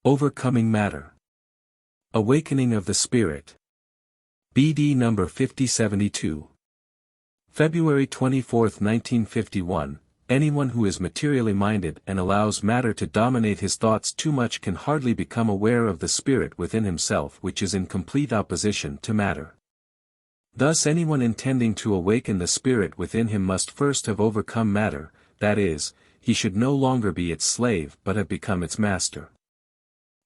Overcoming Matter. Awakening of the Spirit. BD number 5072. February 24, 1951. Anyone who is materially minded and allows matter to dominate his thoughts too much can hardly become aware of the spirit within himself, which is in complete opposition to matter. Thus anyone intending to awaken the spirit within him must first have overcome matter, that is, he should no longer be its slave but have become its master.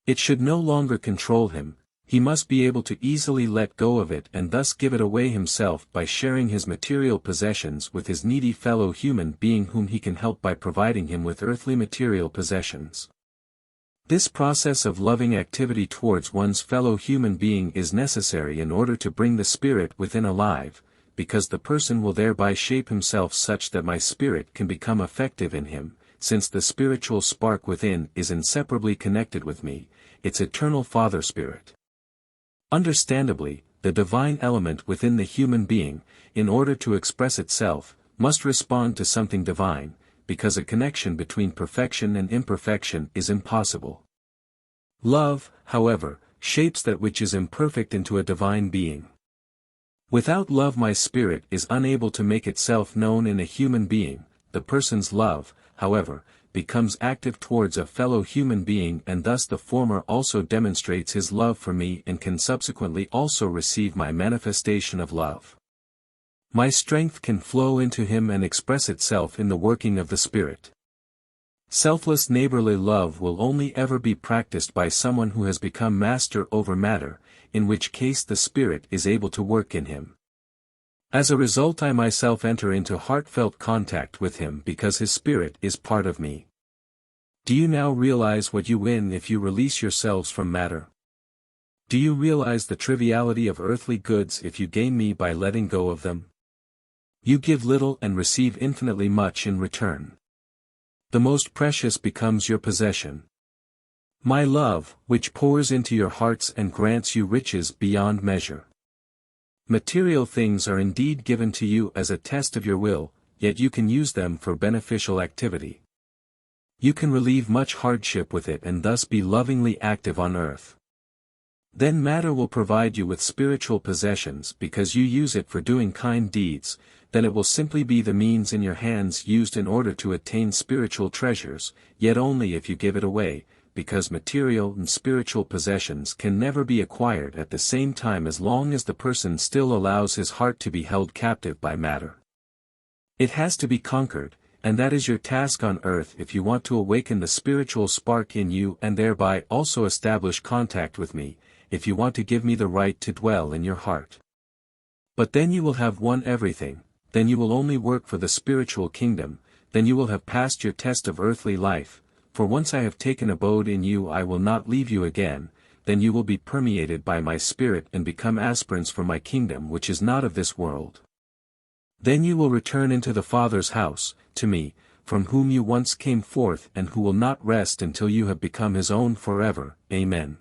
It should no longer control him. He must be able to easily let go of it and thus give it away himself by sharing his material possessions with his needy fellow human being whom he can help by providing him with earthly material possessions. This process of loving activity towards one's fellow human being is necessary in order to bring the spirit within alive, because the person will thereby shape himself such that my spirit can become effective in him, since the spiritual spark within is inseparably connected with me, its eternal Father Spirit. Understandably, the divine element within the human being, in order to express itself, must respond to something divine, because a connection between perfection and imperfection is impossible. Love, however, shapes that which is imperfect into a divine being. Without love my spirit is unable to make itself known in a human being. The person's love, however, becomes active towards a fellow human being, and thus the former also demonstrates his love for me and can subsequently also receive my manifestation of love. My strength can flow into him and express itself in the working of the Spirit. Selfless neighborly love will only ever be practiced by someone who has become master over matter, in which case the Spirit is able to work in him. As a result I myself enter into heartfelt contact with him because his spirit is part of me. Do you now realize what you win if you release yourselves from matter? Do you realize the triviality of earthly goods if you gain me by letting go of them? You give little and receive infinitely much in return. The most precious becomes your possession. My love, which pours into your hearts and grants you riches beyond measure. Material things are indeed given to you as a test of your will, yet you can use them for beneficial activity. You can relieve much hardship with it and thus be lovingly active on earth. Then matter will provide you with spiritual possessions because you use it for doing kind deeds, then it will simply be the means in your hands used in order to attain spiritual treasures, yet only if you give it away, because material and spiritual possessions can never be acquired at the same time as long as the person still allows his heart to be held captive by matter. It has to be conquered, and that is your task on earth if you want to awaken the spiritual spark in you and thereby also establish contact with me, if you want to give me the right to dwell in your heart. But then you will have won everything, then you will only work for the spiritual kingdom, then you will have passed your test of earthly life. For once I have taken abode in you I will not leave you again, then you will be permeated by my spirit and become aspirants for my kingdom which is not of this world. Then you will return into the Father's house, to me, from whom you once came forth and who will not rest until you have become his own forever. Amen.